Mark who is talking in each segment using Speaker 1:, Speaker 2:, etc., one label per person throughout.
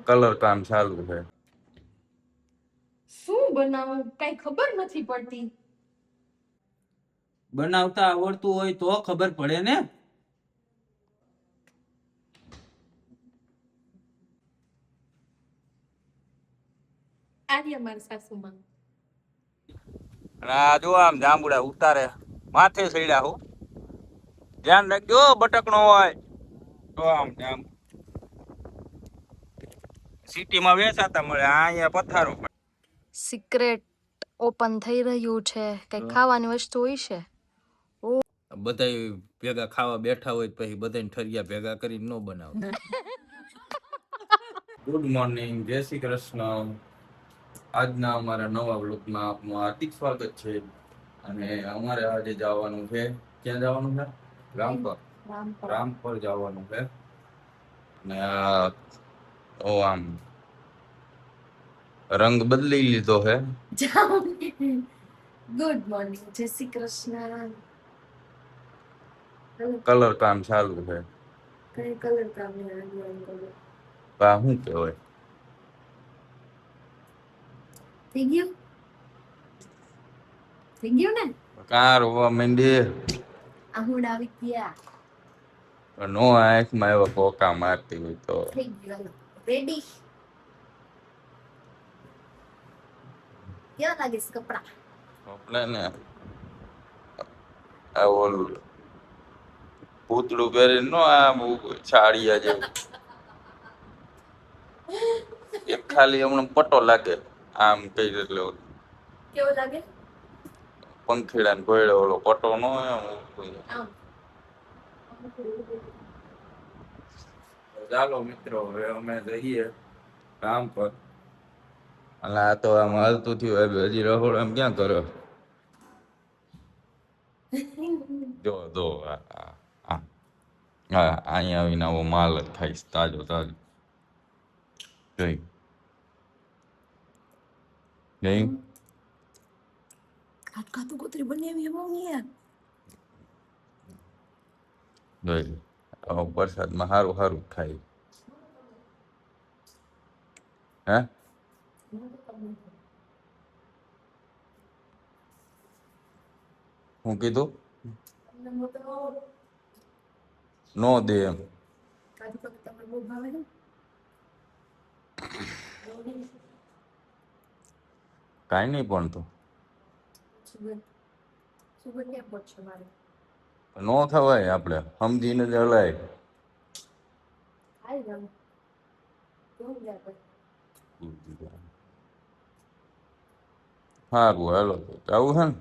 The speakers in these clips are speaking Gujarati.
Speaker 1: કલર કામ ચાલુ છે.
Speaker 2: શું બનાવું કઈ ખબર નથી પડતી.
Speaker 3: બનાવતા આવડતું હોય તો ખબર પડે ને.
Speaker 2: આર્ય મારી સાસુમાં
Speaker 1: અને આ જો આમ જાંબુડા ઉતારે માથે સડ્યા હું ધ્યાન રાખજો બટક નો હોય તો આમ જામ સિટીમાં વેચાતા મળે અહીંયા પથારો.
Speaker 4: સિક્રેટ ઓપન થઈ રહ્યું છે. કઈ ખાવાની વસ્તુ હોય છે.
Speaker 3: બધા ભેગા ખાવા બેઠા હોય પછી બધાને ઠરિયા ભેગા કરીને ન બનાવતા. ગુડ મોર્નિંગ, જય શ્રી કૃષ્ણ. આજના અમારા નવા બ્લોગમાં આપનું હાર્દિક સ્વાગત છે. અને અમારે આજે જવાનું છે, ક્યાં જવાનું છે? રામપર જવાનું છે. અને આમ રંગ બદલી લીધો છે.
Speaker 2: ગુડ મોર્નિંગ, જય શ્રી કૃષ્ણ.
Speaker 1: કલર કામ ચાલુ છે.
Speaker 2: કઈ કલર કામ
Speaker 1: શું કહેવાય?
Speaker 2: થઈ ગયું ને?
Speaker 1: કાર હોવા માંડી.
Speaker 2: આહુડ આવી ગયા.
Speaker 1: નો આંખમાં એવા પોકા મારતી હોય તો
Speaker 2: થઈ ગયું. રેડી? કેવા લાગે છે કપડા?
Speaker 1: આપણે ને આ ઓલું પૂતળું પહેરીને નો આમ છાડિયા જેવું એક ખાલી હમણાં પટો લાગે આમ કઈ એટલે
Speaker 2: કેવો લાગે?
Speaker 1: પંખીડા ને ભોયડો ઓલો પટો નો હોય
Speaker 2: આમ.
Speaker 1: ચાલો મિત્રો, હવે અમે જઈએ કામ પર. એટલે આ તો આમ હાલતું થયું હજી રહોડ એમ ક્યાં કર્યો જો હા અહીંયા આવીને આવો માલ જ ખાઈશ તાજો જઈ
Speaker 2: કાતું કોતરી બનાવી મમ્મી
Speaker 1: જોઈ વરસાદમાં સારું સારું ખાય. હે હું કીધું નો દે એમ કાંઈ નહીં પણ તો નો થવાય આપણે સમજીને જ હલાય. સારું હાલો તો આવું છે ને.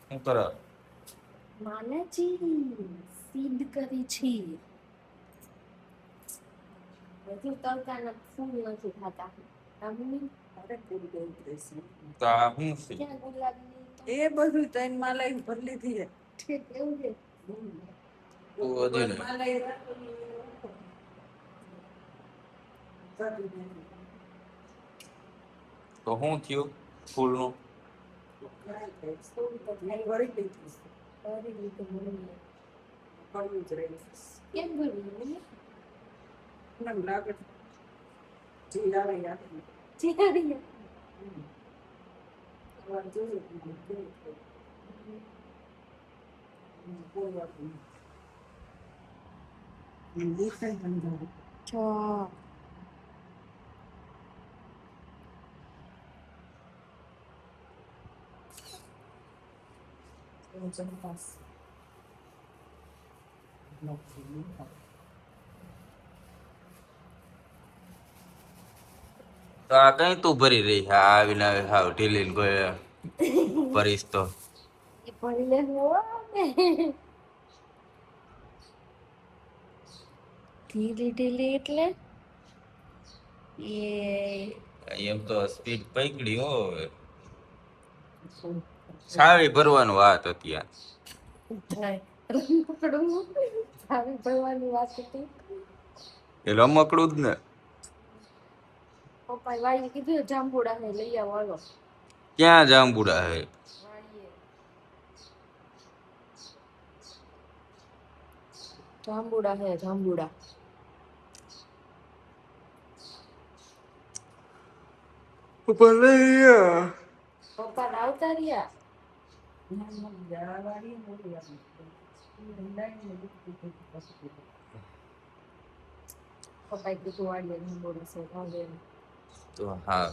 Speaker 1: શું કરે?
Speaker 2: માનાજી સીધ કરી છે. હજુ તડકાના ફૂલ નથી ખાતા.
Speaker 5: એ બધું તૈન માલાઈ ભરી લીધી છે.
Speaker 2: એવું છે.
Speaker 1: તો શું થયું ફૂલ નું?
Speaker 2: કેમ ભરવું?
Speaker 1: તો આ કઈ તું ભરી રહી છે આવીને હાવ ઢીલી ને કોઈ ભરીશ તો
Speaker 2: ભરી લે ઢીલી ઢીલી એટલે
Speaker 1: એમ તો સ્પીડ પકડી હો. સાવી ભરવાનું વાત અત્યારે
Speaker 2: ભરવાની વાત હતી.
Speaker 1: એ રમકડું જ ને.
Speaker 2: પપ્પા વાળી કીધું જાંબુડા ને લઈ આવો. હાલો
Speaker 1: ક્યાં જાંબુડા હે?
Speaker 2: જાંબુડા હે જાંબુડા. પપ્પા આવતા રહ્યા. પપ્પાએ કીધું વાડીએ જાંબુડા છે ભાવે એમ.
Speaker 3: તો હા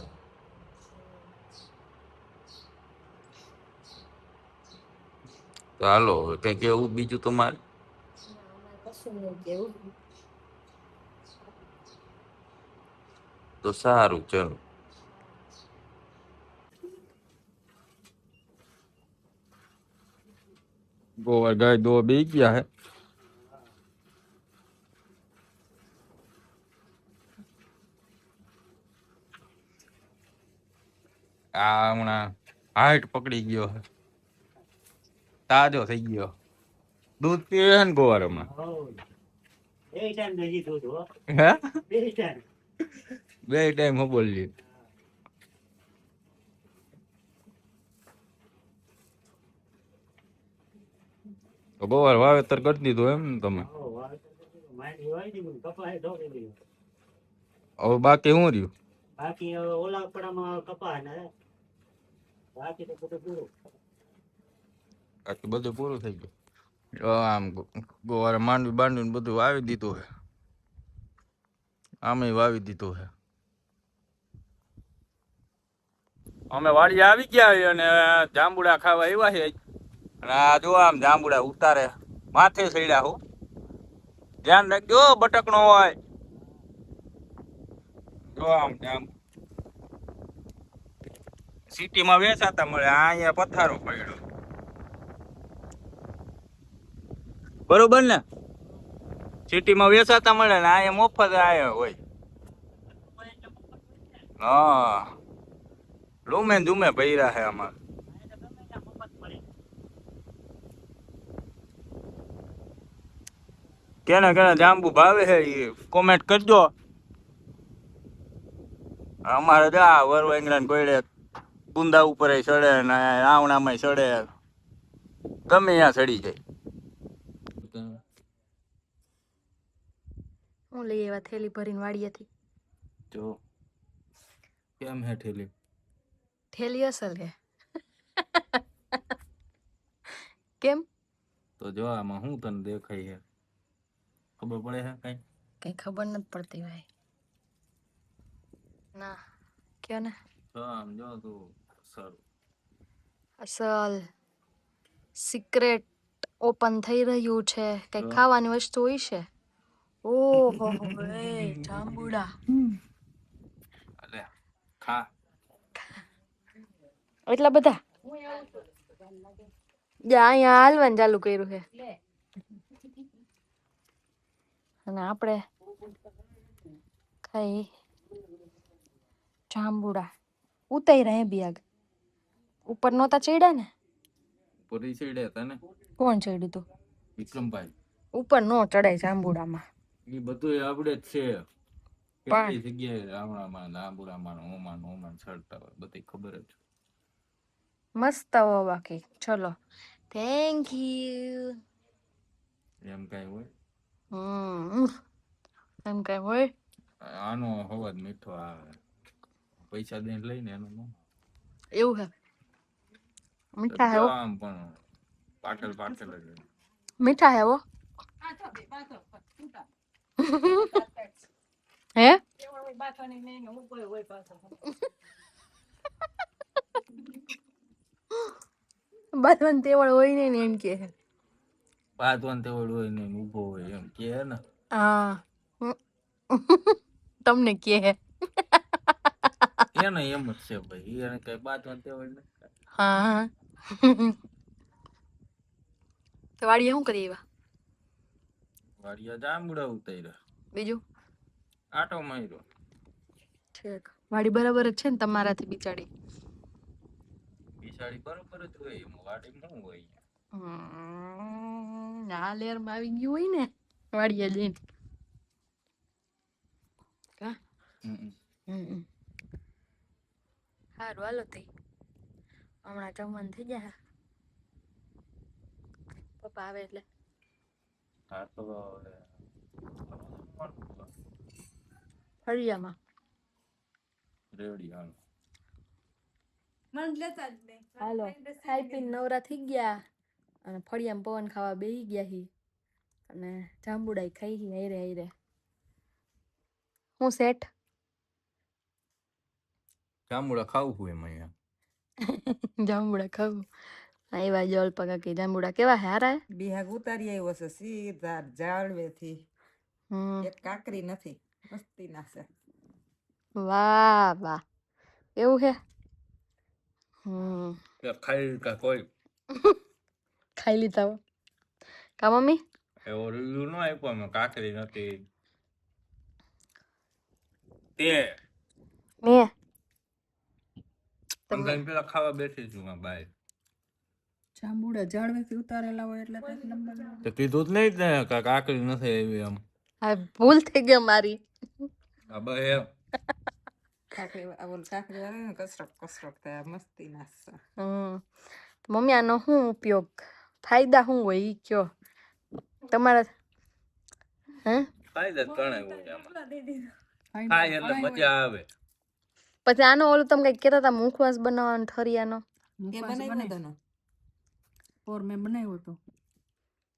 Speaker 3: તો હાલો કઈ કેવું બીજું તમારે?
Speaker 2: અમારે કશું નહીં કેવું.
Speaker 3: તો સારું ચલો.
Speaker 1: ગોવાર ગાય દો બે ગયા હે. આ હમણાં હાઈટ પકડી ગયો હે, તાજો થઈ ગયો. દૂધ પીવે છે ને ગોવાર હમણાં. હે બે ટાઈમ હો બોલી. તો ગોવાર વાવેતર કરી દીધું એમ ને તમે? હવે બાકી શું રહ્યું?
Speaker 6: બાકી ઓલા પડામાં કપા ને બાકી તો બધું પૂરું.
Speaker 1: બાકી બધું પૂરું થઈ ગયું. આમ ગોવારે માંડવી બાંડવી બધું વાવી દીધું હે. આમે વાવી દીધું હે. અમે વાડી આવી ગયા છીએ અને જાંબુડા ખાવા આવ્યા છે. અને આ જો આમ જાંબુડા ઉતારે માથે સડ્યા હું. ધ્યાન રાખજો બટકનો હોય. જો આમ જાંબુ સિટીમાં વેચાતા મળે, અહીંયા પથારો પડ્યો. બરોબર ને? સિટીમાં વેચાતા મળે ને અહીંયા મફત આયા હોય. હા રૂમે ધૂમે ભર્યા છે અમારે. કેને કેને જાંબુ ભાવે છે એ કોમેન્ટ કરજો. અમારે જા વરવાંગડા કોઈડે બુંદા ઉપર ચડે ને આવણામાં ચડે, ગમે ત્યાં ચડી જાય.
Speaker 4: હું લઈ આવ્યા થેલી ભરીને વાડીએથી?
Speaker 1: જો કેમ હે ઠેલી?
Speaker 4: થેલી અસલ હે. કેમ?
Speaker 1: તો જો આમાં શું તને દેખાય છે? ખબર પડે છે કઈ?
Speaker 4: કઈ ખબર નથી પડતી ભાઈ. ના કયો ને.
Speaker 1: જો આમ જો તું સારું.
Speaker 4: અસલ સિક્રેટ ઓપન થઈ રહ્યું છે. કઈ ખાવાની વસ્તુ હોય છે. ઓહો એ જાંબુડા.
Speaker 1: અલે ખા.
Speaker 4: એટલા બધા અહીંયા હાલવાનું ચાલુ કર્યું છે. અને આપણે ખાઈ જાંબુડા ઉતાર્યા હે બિયાગ. ઉપર નહોતા ચડ્યા ને?
Speaker 1: પૂરી ચડ્યા હતા ને?
Speaker 4: કોણ ચડ્યું તું?
Speaker 1: વિક્રમભાઈ.
Speaker 4: ઉપર નો ચડાય જાંબુડામાં.
Speaker 1: એ બધું આપણે જ છે.
Speaker 4: પણ
Speaker 1: કેટલી જગ્યાએ રાવણામાં આંબુડામાં ઓમાન ચડતા હોય બધી ખબર જ.
Speaker 4: મસ્ત હો બાકી. ચલો થેન્ક યુ.
Speaker 1: એમ કઈ હોય?
Speaker 4: એમ કઈ હોય?
Speaker 1: આનો અવાજ મીઠો આવે. પૈસા દઈને લઈને એનો નો.
Speaker 4: એવું હે? મીઠા હે?
Speaker 1: આમ પણ પાટલ પાટલ જ.
Speaker 4: મીઠા હે? હે? બાંધવાનું તેવડ હોય ને એમ કે.
Speaker 1: પાતવાન તેવડ હોય ને ઊભો હોય એમ કે ને.
Speaker 4: હા તમને કે હે.
Speaker 1: એને એમ જ છે ભાઈ. એને કઈ પાતવાન તેવડ નથી.
Speaker 4: હા તો વાડીએ શું કરી એવા?
Speaker 1: વાડિયા જાંબુડા ઉતાર્યા.
Speaker 4: બીજું?
Speaker 1: આટો માર્યો.
Speaker 4: ઠીક. વાડી બરાબર જ છે ને તમારાથી બિચાડી?
Speaker 1: બિચારી બરોબર જ હોય. એમાં વાડીમાં શું હોય?
Speaker 4: આ લેરમાં આવી ગયું હોય ને વાડીએ જઈને. કા? સારું હાલો તઈ હમણાં જમવાનું થઈ જાય. પપ્પા આવે એટલે
Speaker 1: હા તો
Speaker 4: ફળિયામાં
Speaker 1: રેવડી હાલ.
Speaker 5: મન લેતા જ નહીં.
Speaker 4: હાલો ખાઈ પીને નવરા થઈ ગયા અને ફળિયામાં પવન ખાવા બેહી ગયા હી અને જાંબુડાઈ ખાઈ હી હારે હારે. હું સેટ
Speaker 3: જાંબુડા ખાવું હોય એમાં યાર.
Speaker 4: જાંબુડા ખાવું આવ્યા જલ પગા કે જાંબુડા કેવા હારા હે?
Speaker 5: બિહાગ ઉતારી આવ્યો છે સીધા જાળવેથી.
Speaker 4: હમ
Speaker 5: એક કાકરી નથી મસ્તી ના છે.
Speaker 4: વાહ વાહ એવું હે.
Speaker 1: ખાઈ કા કોઈ
Speaker 4: ખાઈ લીધા હો. કા મમ્મી
Speaker 1: એવો રિવ્યુ ન આપ્યો અમે કાકરી નથી તે
Speaker 4: મેં
Speaker 1: અંદર પેલા ખાવા બેઠી છું માં બાય.
Speaker 5: જાંબુડા જાળવેથી ઉતારેલા હોય એટલે કંઈક નંબર આવે.
Speaker 1: તો કીધું જ નહીં ને કે કાકરી નથી એવી એમ.
Speaker 4: આ ભૂલ થઈ ગઈ મારી.
Speaker 1: આ બે એમ
Speaker 5: કાકરી કાકરી વાળે ને કસરક કસરક થાય મસ્તી ના છે.
Speaker 4: મમ્મી આનો શું ઉપયોગ ફાયદા શું હોય ઈ કયો તમારા હે?
Speaker 1: ફાયદા જ ઘણા હોય આમાં. ખાય એટલે મજા આવે.
Speaker 4: પછી આનો ઓલું તમે કઈ કેતા હતા મુખવાસ બનાવવાનો ઠરિયાનો
Speaker 5: એ બનાવ્યો તને ઓર મેં બનાવ્યો તો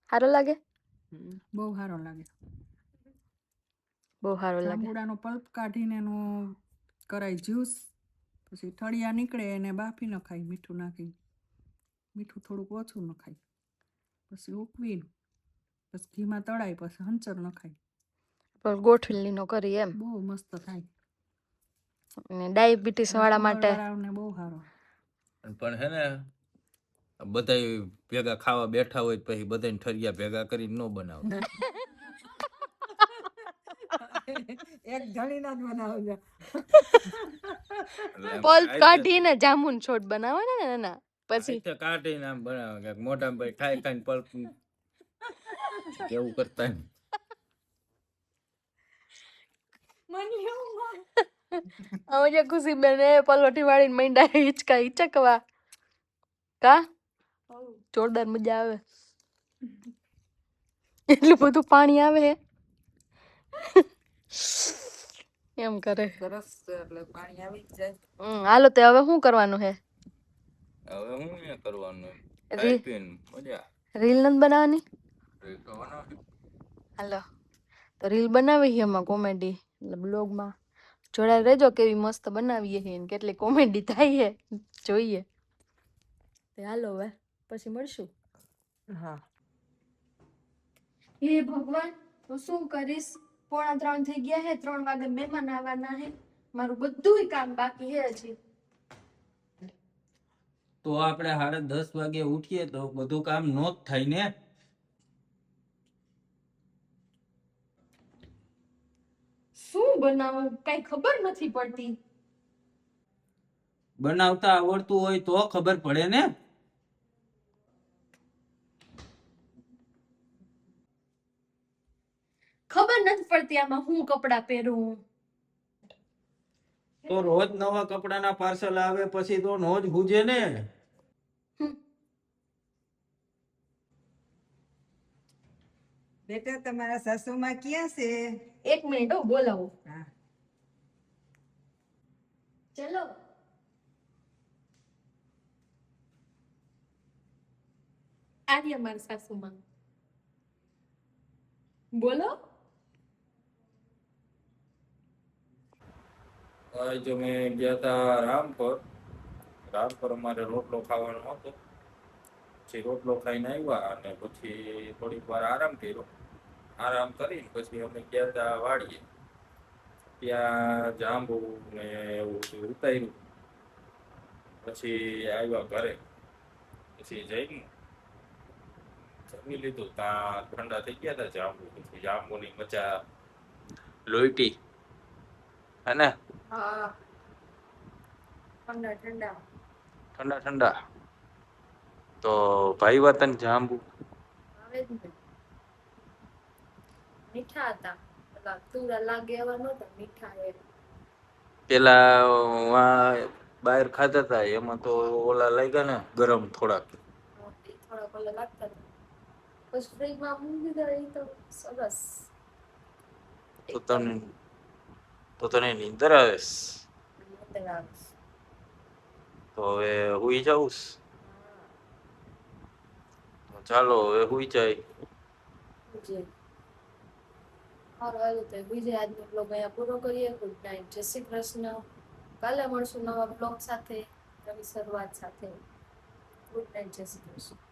Speaker 4: સારો લાગે?
Speaker 5: બહુ સારો લાગે.
Speaker 4: બહુ સારો લાગે.
Speaker 5: જાંબુડાનો પલ્પ કાઢીને એનો કરાય જ્યુસ પછી ઠળિયા નીકળે એને બાફી નખાય મીઠું નાખી મીઠું થોડુંક ઓછું નખાય પછી ઉકવી પછી ઘીમાં તળાય પછી હંચર નખાય
Speaker 4: પણ ગોઠવણી નો કરી એમ.
Speaker 5: બહુ મસ્ત થાય.
Speaker 4: અને ડાયાબિટીસ વાળા માટે
Speaker 5: ને બહુ સારો.
Speaker 3: પણ હે ને બધાય ભેગા ખાવા બેઠા હોય પછી બધાને ઠરિયા ભેગા કરીને ન બનાવે.
Speaker 5: એક જણીના જ બનાવજો.
Speaker 4: પલ્પ કાઢીને જામુન છોડ બનાવે ને એના પછી
Speaker 3: કાઢીને આમ બનાવે કે મોઢામાં ભાઈ ખાઈ ખાઈને પલ્પ કેવું કરતા ને.
Speaker 4: હવે જે ખુશી બેને પલોઠી વાળીને માંડા હિચકા હિચકવા કા જોરદાર મજા આવે. એટલું બધું પાણી આવે એમ કરે.
Speaker 5: સરસ એટલે પાણી આવી જ જાય.
Speaker 4: હાલો તે હવે શું કરવાનું હે?
Speaker 3: હવે હું એ કરવાનું ખાઈ પીને મજા.
Speaker 4: રીલ નથી બનાવવાની?
Speaker 3: રીલ તો બનાવી.
Speaker 4: હાલો તો રીલ બનાવી છે એમાં કોમેડી એટલે બ્લોગમાં જોડાઈ રહેજો કેવી મસ્ત બનાવીએ છે ને કેટલી કોમેડી થાય છે જોઈએ. તે હાલો હવે પછી મળશું.
Speaker 5: હા
Speaker 4: હે ભગવાન હું શું કરીશ? 2:45 થઈ ગયા હે 3 વાગે મહેમાન આવવાના હે મારું બધું કામ બાકી હે હજી.
Speaker 3: તો આપણે 10:30 વાગે ઉઠીએ તો બધું કામ નો જ થાય ને.
Speaker 4: શું બનાવું કઈ ખબર નથી પડતી.
Speaker 3: બનાવતા આવડતું હોય તો ખબર પડે ને.
Speaker 4: ખબર નથી પડતી આમાં હું કપડા પહેરું.
Speaker 3: તો રોજ નવા કપડાના પાર્સલ આવે પછી તો નો જ હુજે ને.
Speaker 5: બેટા તમારા સાસુમાં ક્યાં છે?
Speaker 4: 1 મિનિટ હો બોલાવો.
Speaker 5: હા
Speaker 4: ચલો આર્ય મારા સાસુમાં બોલો.
Speaker 1: આજ અમે ગયા હતા રામપર અમારે રોટલો ખાવાનો હતો. પછી રોટલો ખાઈને આવ્યા અને પછી થોડીક વાર આરામ કર્યો. આરામ કરીને પછી અમે ગયા હતા વાડીએ. ત્યાં જાંબુ ને એવું બધું ઉતાર્યું. પછી આવ્યા ઘરે પછી જમી લીધું. ત્યાં ઠંડા થઈ ગયા હતા જાંબુ. પછી જાંબુની મજા લોહીટી હે ને.
Speaker 4: હા ઠંડા ઠંડા
Speaker 1: ઠંડા ઠંડા તો ભાઈ વતન જાંબુ
Speaker 4: આવે જ ને મીઠા હતા. પેલા તુરા લાગે એવા નહોતા મીઠા હે.
Speaker 1: પેલા બહાર ખાતા હતા એમાં તો ઓલા લાગ્યા ને ગરમ થોડાક.
Speaker 4: થોડા કલર લાગતા હતા.
Speaker 2: બસ ફ્રીજમાં મૂકી દીધા એ તો સરસ.
Speaker 1: તો તને નીંદર આવે છે?
Speaker 2: નીંદર આવે છે.
Speaker 1: તો હવે હુઈ જાઉં છે? તો ચાલો હવે હુઈ જાય.
Speaker 2: જી. સારું હાલો તો બીજે આજનો બ્લોગ અહીંયા પૂરો કરીએ. ગુડ નાઇટ, જય શ્રી કૃષ્ણ. કાલે મળશું નવા બ્લોગ સાથે, નવી શરૂઆત સાથે. ગુડ નાઇટ, જય શ્રી કૃષ્ણ.